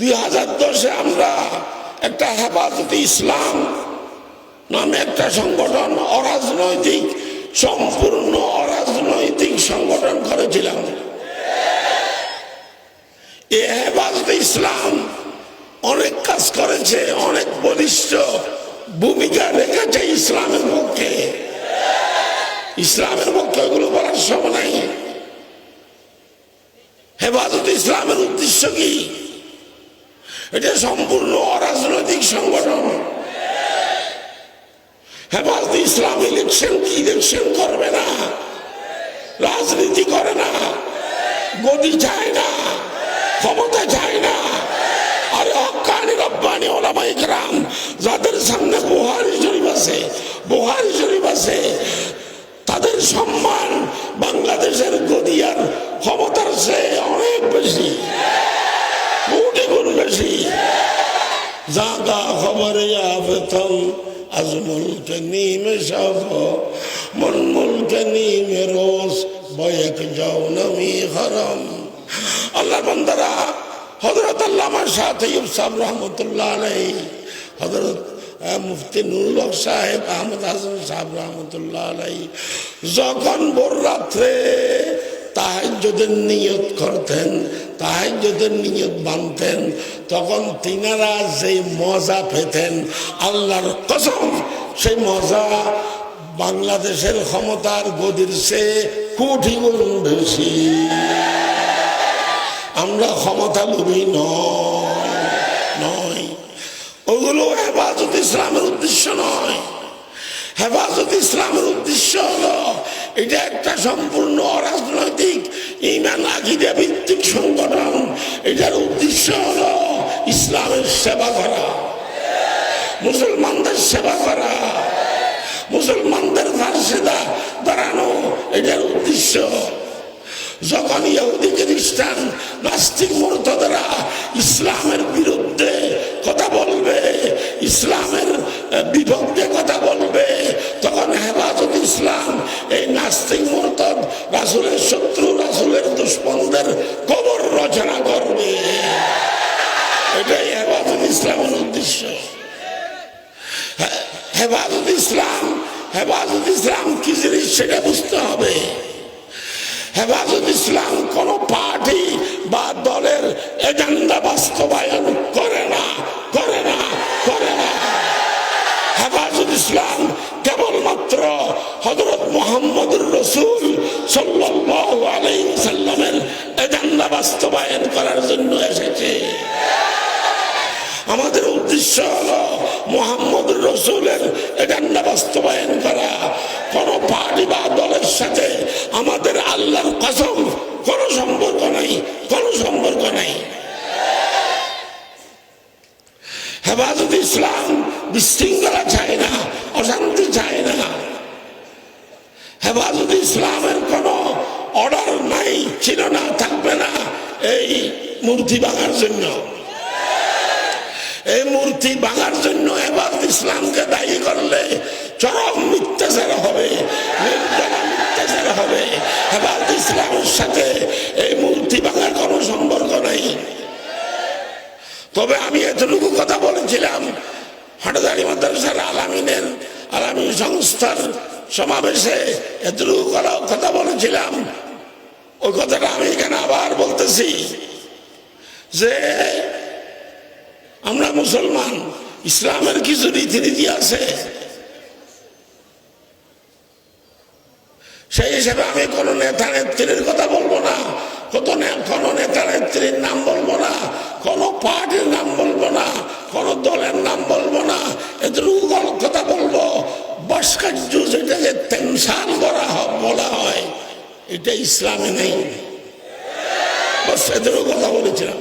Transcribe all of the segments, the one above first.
2010-এ আমরা একটা হেফাজতে ইসলাম নামে একটা সংগঠন, অরাজনৈতিক, সম্পূর্ণ অরাজনৈতিক সংগঠন করেছিলাম। এই হেফাজতে ইসলাম অনেক কাজ করেছে, অনেক বলিষ্ঠ ভূমিকা রেখেছে ইসলামের পক্ষে। ইসলামের পক্ষে এগুলো বলার সময় নাই। হেফাজতে ইসলামের উদ্দেশ্য কি? এটা সম্পূর্ণ অরাজনৈতিক সংগঠন। হেফাজতে ইসলাম ইলেকশন করবে না, রাজনীতি করে না, গদি চায় না, ক্ষমতা চায় না। আর হক্কানি রব্বানি ওলামায়ে কেরাম যাদের সামনে বুখারী শরীফ আছে, তাদের সম্মান বাংলাদেশের গদি আর ক্ষমতার চেয়ে অনেক বেশি, কোটি গুণ বেশি। জাগা খবরে আফতম আজ মুলকে নিমে সব মন মুলকে নিমে রোজ বয়েক যাও নমি হরম। আল্লাহ বান্দারা, হযরত আল্লামা শাহ তৈয়ব সাহেব রহমতুল্লাহ আলাইহি, হযরত মুফতি নুরুল হক সাহেব, আহমদ হাসান সাহেব রহমতুল্লাহ আলাইহি যখন ভোর রাত্রে তাহাজ্জুদের নিয়ত করতেন, তাহাজ্জুদের নিয়ত বাঁধতেন, তখন তিনারা যে মজা পেতেন, আল্লাহর কসম সেই মজা বাংলাদেশের ক্ষমতার গদির চেয়ে কোটি গুণ বেশি। আমরা ক্ষমতা লোভী নয়। ওগুলো হেফাজত ইসলামের উদ্দেশ্য নয়। হেফাজত ইসলামের উদ্দেশ্য হলো এটা একটা সম্পূর্ণ অরাজনৈতিক ঈমান আকীদা ভিত্তিক সংগঠন। এটার উদ্দেশ্য হলো ইসলামের সেবা করা, মুসলমানদের সেবা করা, মুসলমানদের পাশে দাঁড়ানো, এটার উদ্দেশ্য। যখন ইহুদি খ্রিস্টান নাস্তিক মুরতাদরা ইসলামের বিরুদ্ধে কথা বলবে, ইসলামের বিপক্ষে কথা বলবে, তখন হেফাজত ইসলাম এই নাস্তিক মুরতাদ, রাসূলের শত্রু, রাসূলের দুশমনদের কবর রচনা করবে। এটাই হেফাজত ইসলামের উদ্দেশ্য। হেফাজত ইসলাম কি জিনিস সেটা বুঝতে হবে। হেফাজত ইসলাম কোন পার্টি বা দলের এজেন্ডা বাস্তবায়ন করে না। হেফাজত ইসলাম কেবলমাত্র হযরত মুহাম্মদুর রাসূল সাল্লাল্লাহু আলাইহি ওয়াসাল্লামের এজেন্ডা বাস্তবায়ন করার জন্য এসেছে। আমাদের উদ্দেশ্য হলো মুহাম্মদুর রাসূলের এজেন্ডা বাস্তবায়ন করা। কোন পার্টি বা দলের সাথে আমাদের আল্লাহর কসম কোনো সম্পর্ক নাই। হেফাজত ইসলাম বিশৃঙ্খলা চায় না, অশান্তি চায় না। হেফাজত ইসলামের কোনো অর্ডার নাই, ছিল না, থাকবে না এই মূর্তি ভাঙার জন্য। এই মূর্তি ভাঙার জন্য হেফাজত ইসলামকে দায়ী করলে চরম মিথ্যাচার হবে, মিথ্যাচার হবে। হেফাজত ইসলামের সাথে এই মূর্তি ভাঙার কোনো সম্পর্ক নাই। তবে আমি এতটুকু কথা বলেছিলাম হাটাজারি মাদ্রাসার আলামিন সংস্থার সমাবেশে, এতটুকু কথা বলেছিলাম। ওই কথাটা আমি এখানে আবার বলতেছি যে আমরা মুসলমান, ইসলামের কিছু রীতিনীতি আছে, সেই হিসেবে আমি কোনো নেতা নেত্রীর কথা বলবো না, কোনো নেতা নেত্রীর নাম বলবো না, কোনো পার্টির নাম বলবো না, কোনো দলের নাম বলবো না। এতটুকু কথা বলবো, ভাস্কর্য যেটাকে তেমসাল বলা হয়, এটা ইসলামে নেই। বাস এতটুকু কথা বলেছিলাম।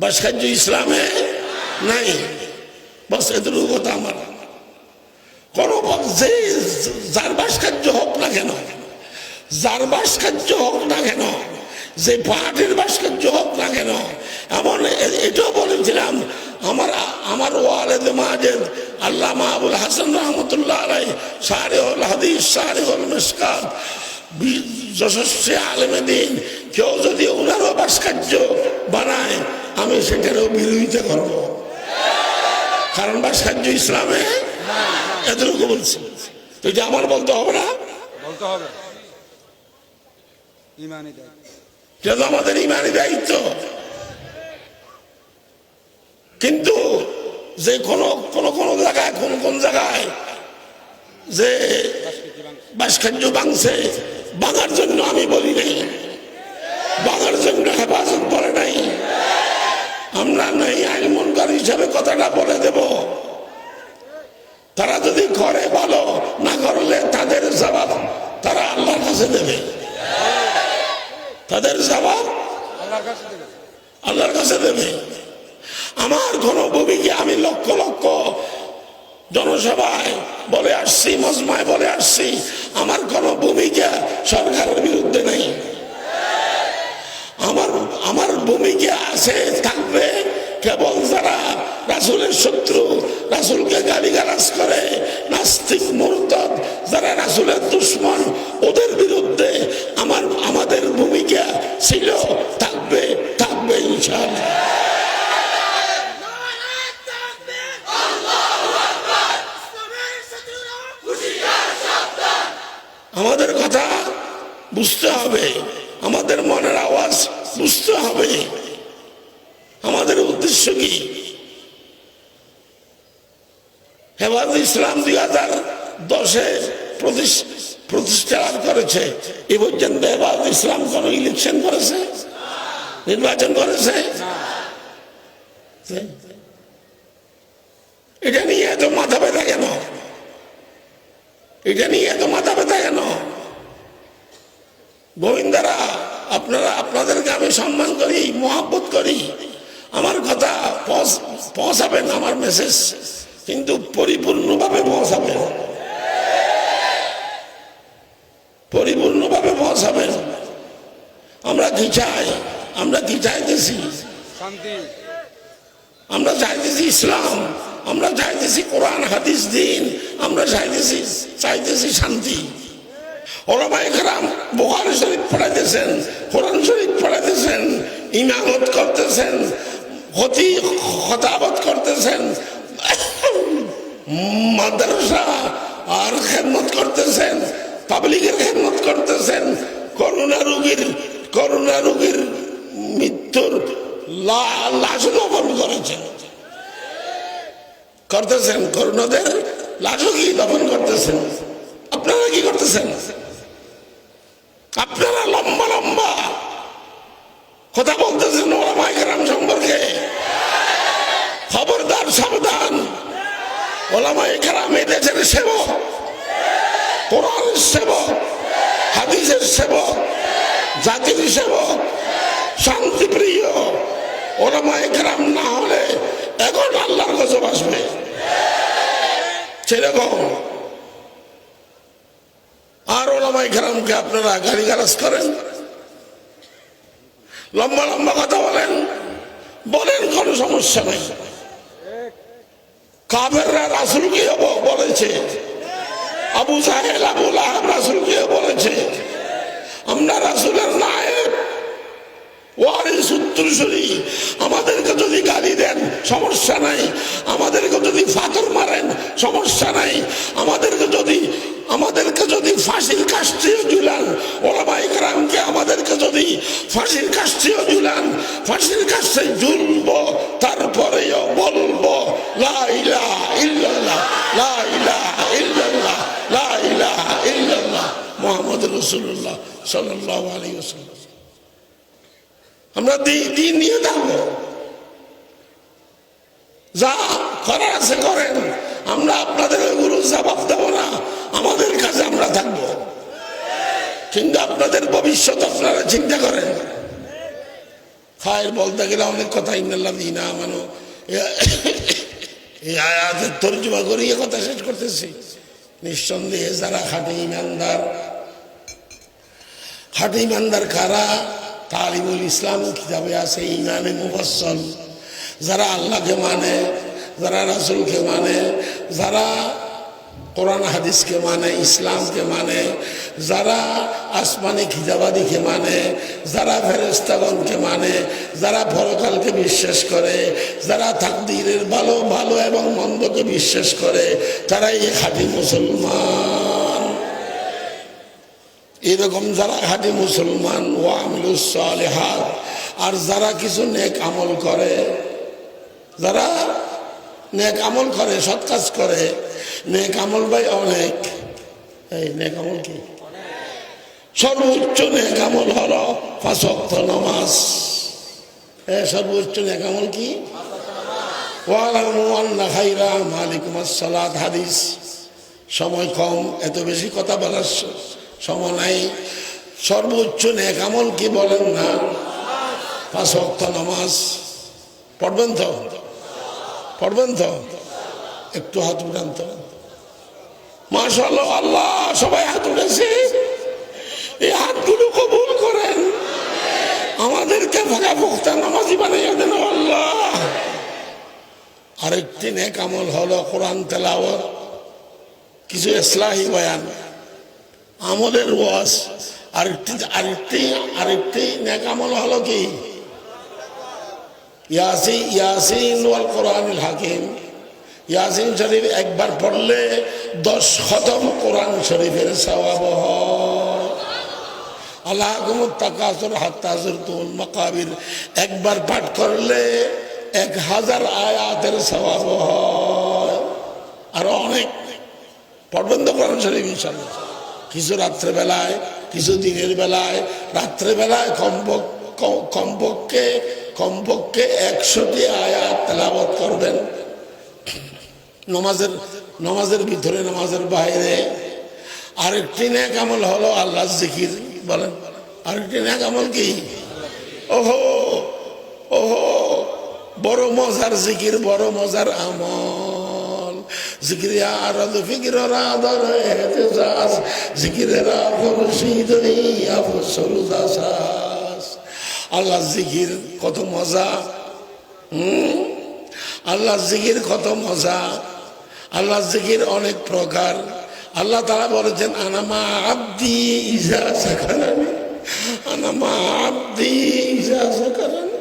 ভাস্কর্য ইসলামে নাই, বাস এতটুকু কথা আমার। কোন যার ভাস্কর্য হোক না কেন, যে পার্টির ভাস্কর্য হোক না কেন, এমন এটাও বলেছিলাম আমার ওয়ালেদ মাজিদ আল্লামা আবুল হাসান রহমতুল্লাহ আলাইহি শারিহুল হাদিস, শারিহুল মিশকাত, যশস্বী আলেমে দিন কেউ যদি ওনারও ভাস্কর্য বানায় আমি সেটারও বিরোধিতা করব, কারণ ভাস্কর্য ইসলামে এতটুকু বলছি। তো এটা আমার বলতে হবে না, বলতে হবে, ইমানি দায়িত্ব, এটা তো আমাদের ইমানি দায়িত্ব। কিন্তু যে কোন জায়গায় কোন জায়গায় যে ভাস্কর্য ভাঙছে, ভাঙার জন্য আমি বলি নাই, ভাঙার জন্য হেফাজত বলে নাই, আমরা নাই আইন মুনকার হিসাবে কথাটা বলে দেব। তারা যদি করে ভালো, না করলে তাদের জবাব তারা আল্লাহর কাছে দেবে, তাদের জবাব আল্লাহর কাছে দেবে। আমার কোন ভূমিকে আমি লক্ষ লক্ষ জনসভায় বলে আসছি, মজমায় বলে আসছি, আমার কোন ভূমিকা সরকারের বিরুদ্ধে নেই। আমার ভূমিকা আছে, থাকবে কেবল যারা রাসূলের শত্রু, রাসূলকে গালিগালাজ করে, নাস্তিক মুরতাদ, যারা রাসূলের দুশমন, ওদের বিরুদ্ধে আমাদের ভূমিকা ছিল, থাকবে ইনশাআল্লাহ। আমাদের কথা বুঝতে হবে, আমাদের মনের আওয়াজ বুঝতে হবে, আমাদের উদ্দেশ্য কি। হেফাজত ইসলাম 2010-এ প্রতিষ্ঠা লাভ করেছে। এ পর্যন্ত হেফাজত ইসলাম কোন ইলেকশন করেছে, নির্বাচন করেছে? এটা নিয়ে এত মাথা ব্যথা কেন? এটা নিয়ে এত মাথা ব্যথা কেন? গোবিন্দারা, আপনাদেরকে আমি সম্মান করি, মহব্বত করি, আমার কথা পৌঁছাবেন, আমার মেসেজ কিন্তু পরিপূর্ণভাবে পৌঁছাবেন, পরিপূর্ণভাবে পৌঁছাবেন। আমরা কি চাই? আমরা কি চাইতেছি? শান্তি। আমরা চাইতেছি ইসলাম, আমরা চাইতেছি কোরআন হাদিস দিন, আমরা চাইতেছি শান্তি। ওলামায়ে কেরাম বুখারী শরীফ পড়াইতেছেন, কোরআন শরীফ পড়াইতেছেন, ইমামত করতেছেন, খতাবত করতেছেন, মাদ্রাসা আর খেদমত করতেছেন, পাবলিকের খেদমত করতেছেন, করোনা রোগীর মৃত্যুর লাশ দফন করতেছেন, করোনাদের লাশও কি দফন করতেছেন। আপনারা কি করতেছেন? আপনারা লম্বা লম্বা কথা বলতেছেন ওলামায়ে কেরাম সম্পর্কে। খবরদার, সাবধান। ওলামায়ে কেরাম এই দেশের সেবক, কোরআনের সেবক, হাদিসের সেবক, জাতির সেবক, শান্তিপ্রিয়। ওলামায়ে কেরাম না হলে এখন আল্লাহর গজব আসবে। সেরকম আর ওলামায়ে কেরামকে আপনারা গালিগালাজ করেন, লম্বা লম্বা কথা বলেন, কোনো সমস্যা নাই। কাফেররা রাসূলকে বলেছে, আবু জাহেল, আবু লাহাব রাসূলকে বলেছে আমরা রাসূলের নায়েব, ওয়ারিস, উত্তরসূরি। আমাদেরকে যদি গালি দেন সমস্যা নাই, আমাদেরকে যদি ফাতর মারেন সমস্যা নাই, আমাদেরকে যদি ফাঁসির কাষ্ঠেও ঝুলান, ওলামায়ে কেরামকে আমাদেরকে যদি ফাঁসির কাষ্ঠেও ঝুলান, ফাঁসির কাষ্ঠে ঝুলবো, তারপরেও বলবো লা ইলাহা ইল্লাল্লাহ, লা ইলাহা ইল্লাল্লাহ, লা ইলাহা ইল্লাল্লাহ মুহাম্মাদুর রাসূলুল্লাহ সাল্লাল্লাহু আলাইহি ওয়াসাল্লাম। আমরা দিন নিয়ে থাকবো, যা করার আছে করেন, আমরা আপনাদের ওইগুলো জবাব দেব না, আমাদের কাছে আমরা থাকবো। কিন্তু আপনাদের ভবিষ্যৎ আপনারা চিন্তা করেন। খায়ের বলতে গেলে অনেক কথা, ইন্নাল্লাযীনা আমানু, এই আয়াতের তরজমা করে এ কথা শেষ করতেছি। নিঃসন্দেহে যারা খাঁটি ইমানদার কারা? তালিমুল ইসলাম কিতাবে আছে ইমানে মুফাসসাল, যারা আল্লাহকে মানে, যারা রাসূলকে মানে, যারা কোরআন হাদিসকে মানে, ইসলামকে মানে, যারা আসমানি খিতাবাদীকে মানে, যারা ফেরেশতাগণকে মানে, যারা পরকালকে বিশ্বাস করে, যারা তাকদীরের ভালো ভালো এবং মন্দকে বিশ্বাস করে, তারাই খাঁটি মুসলমান। এরকম যারা খাঁটি মুসলমান, ওয়া আমিলুস সালিহাত, আর যারা কিছু নেক আমল করে, যারা নেক আমল করে, সৎ কাজ করে, নেক আমল ভাই অনেক। এই নেক আমল কি? সর্বোচ্চ নেক আমল হলো 5 ওয়াক্ত নামাজ। সর্বোচ্চ নেক আমল কি? ওয়ালামু আন্না খাইরা মালিকুমাস সালাত। হাদিস। সময় কম, এত বেশি কথা বলার সময় নাই। সর্বোচ্চ নেক আমল কি বলেন না? 5 ওয়াক্ত নামাজ। পড়বেন তো? পড়বেন তো? একটু হাত উঠান তো। মাশাআল্লাহ, আল্লাহ, সবাই হাত উঠেছে। এই হাতগুলো কবুল করেন, আমাদেরকে ভাগা ভোক্তা নামাজি বানিয়ে দেন আল্লাহ। আরেকটি নেক আমল হলো কোরআন তেলাওয়াত, কিছু ইসলাহি বয়ান, আমলের ওয়াজ। আরেকটি নেক আমল হলো কি? ইয়াসিন ওয়াল কোরআনুল হাকিম। ইয়াসিন শরীফ একবার পড়লে 10 খতম কোরআন শরীফের সওয়াব হয়। আল্লাহুম্মা তাকাসুর হাত্তা যুরতুল মাকাবির একবার পাঠ করলে 1000 আয়াতের সওয়াব হয়। আর অনেক পড়বেন তো কোরআন শরীফ ইনশাআল্লাহ। কিছু রাত্রে বেলায়, কিছু দিনের বেলায়। রাত্রে বেলায় কমপক্ষে 100টি আয়াত তেলাওয়াত করবেন। নামাজের ভিতরে, নামাজের বাইরে। আরেকটি নেক আমল হলো আল্লাহর জিকির। বলেন, আরেকটি নেক আমল কি? ওহো ওহো, বড় মজার জিকির, বড় মজার আমল। জিকিরিয়া আরাদ ফিকিরা দরে এতেজাজ, জিকিরেরা মুর্শিদ আফসল দাসাস। আল্লাহর জিকির কত মজা। আল্লাহর জিকির কত মজা। আল্লাহর জিকির অনেক প্রকার। আল্লাহ তাআলা বলেছেন, আনামা আব্দি ইজা সাকারানি, আনামা আব্দি ইজা সাকারানি।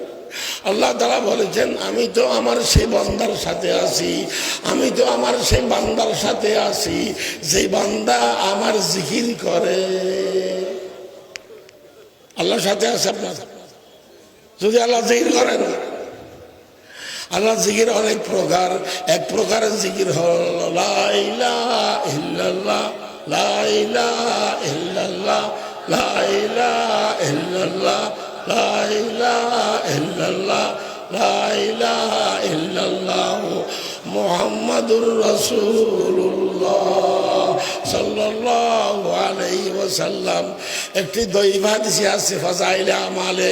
আল্লাহ তাআলা বলেছেন, আমি তো আমার সেই বান্দার সাথে আছি, আমি তো আমার সেই বান্দার সাথে আছি যে বান্দা আমার জিকির করে। আল্লাহর সাথে আছে আপনার যদি আল্লাহ জিকির করেন। আল্লাহ জিকির অনেক প্রকার। এক প্রকারের জিকির হলো লা ইলাহা ইল্লাল্লাহ, লা ইলাহা ইল্লাল্লাহ, লা ইলাহা ইল্লাল্লাহ, লা ইলাহা ইল্লাল্লাহ, লা ইলাহা ইল্লাল্লাহ মুহাম্মাদুর রাসূলুল্লাহ সাল্লাল্লাহু আলাইহি ওয়াসাল্লাম। একটি দঈফ হাদিস আছে ফাযাইলে আমালে।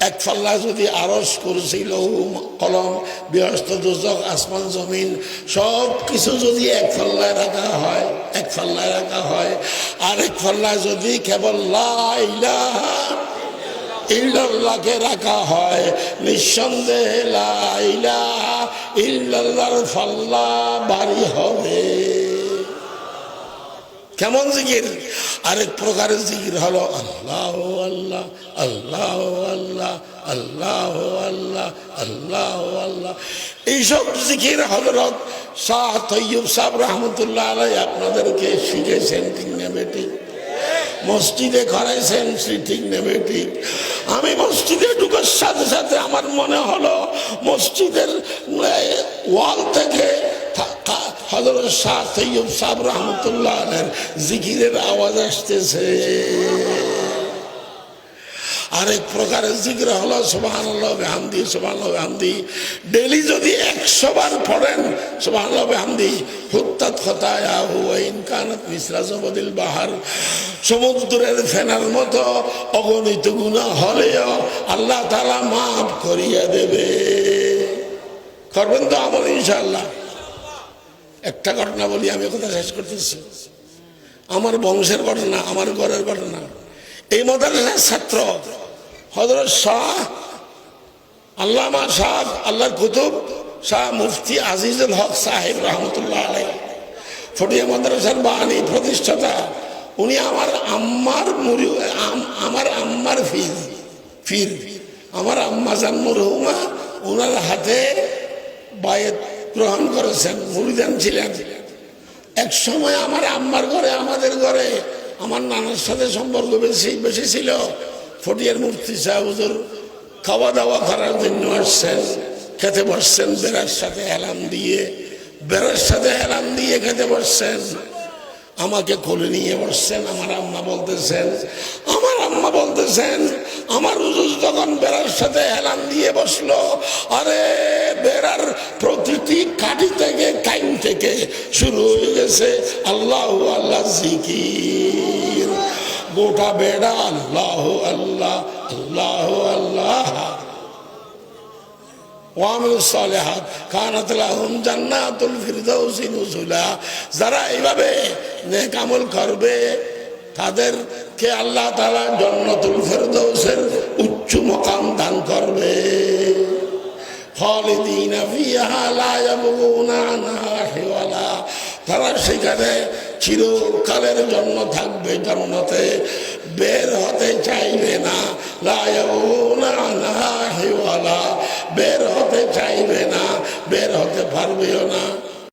এক পাল্লা যদি আরশ, কুরসি, লৌহ কলম, বৃহস্ত দোজখ, আসমান জমিন সব কিছু যদি এক পাল্লায় রাখা হয়, এক পাল্লায় রাখা হয়, আর এক পাল্লায় যদি কেবল লা ইলাহা ইল্লাল্লাহকে রাখা হয়, নিঃসন্দেহে লা ইলাহা ইল্লাল্লাহর পাল্লা ভারী হবে। কেমন জিকির? আরেক প্রকারের জিকির হলো আল্লাহ আল্লাহ, আল্লাহ আল্লাহ, আল্লাহ আল্লাহ, আল্লাহ আল্লাহ। এইসব জিকির হযরত শাহ তৈয়ব সাহেব রহমতুল্লাহ আলাইহি আপনাদেরকে শিখেছেন, ঠিক নেবে ঠিক? মসজিদে করাইছেন, ঠিক নেবে ঠিক? আমি মসজিদে ঢুকার সাথে সাথে আমার মনে হলো মসজিদের ওয়াল থেকে হযরত শাহ তৈয়ব সাহেব রহমতুল্লাহ আলাইহির জিকিরের আওয়াজ আসতেছে। আরেক প্রকারের জিকির হলো সুবহানাল্লাহ বিহামদি, সুবহানাল্লাহ বিহামদি। ডেইলি যদি 100 বার পড়েন সুবহানাল্লাহ বিহামদি, হুত্তাত খতায়াহু ওয়া ইন কানাত মিসলা যাবাদিল বাহার, সমুদ্রের ফেনার মতো অগণিত গুনাহ হলেও আল্লাহ তাআলা মাফ করিয়ে দেবে। করবেন তো আমল ইনশাআল্লাহ। একটা ঘটনা বলি, আমি কথা শেষ করতেছি। আমার বংশের ঘটনা, আমার ঘরের ঘটনা। এই মাদ্রাসার ছাত্র হযরত শাহ আল্লামা শাহ আল্লাহর কুতুব শাহ মুফতি আজিজুল হক সাহেব রহমতুল্লাহ আলাই, ফটিয়া মাদ্রাসার বাণী প্রতিষ্ঠাতা, উনি আমার আম্মার ফির আমার আম্মা জান মরহুমা, ওনার হাতে বায়েত গ্রহণ করেছেন, মুরিদান ছিলেন। এক সময় আমার আম্মার ঘরে, আমাদের ঘরে আমার নানার সাথে সম্পর্ক বেশি ছিল। ফটিয়ার মুফতি সাহেব হুজুর খাওয়া দাওয়া করার জন্য আসছেন, খেতে বসছেন বেড়ার সাথে হেলান দিয়ে খেতে বসছেন। আমাকে কোলে নিয়ে বসছেন। আমার আম্মা বলতেছেন আমার হুজুর যখন বেড়ার সাথে হেলান দিয়ে বসলো, আরে বেড়ার প্রতিটি কাঠি থেকে কাইন থেকে শুরু হয়ে গেছে আল্লাহু আল্লাহ জিকির। গোটা বেড়া আল্লাহ আল্লাহ আল্লাহ আল্লাহ। যারা এইভাবে নেক আমল করবে তাদেরকে আল্লাহ তাআলা জান্নাতুল ফিরদাউসের উচ্চ মাকাম দান করবে। খালিদিনা ফিহা লা ইয়াবগুনা আনহা হিওয়ালা, তারা সেখানে চিরকালের জন্য থাকবে জান্নাতে, বের হতে চাইবে না। লা ইয়াবগুনা আনহা হিওয়ালা, বের হতে চাইবে না, বের হতে পারবেও না।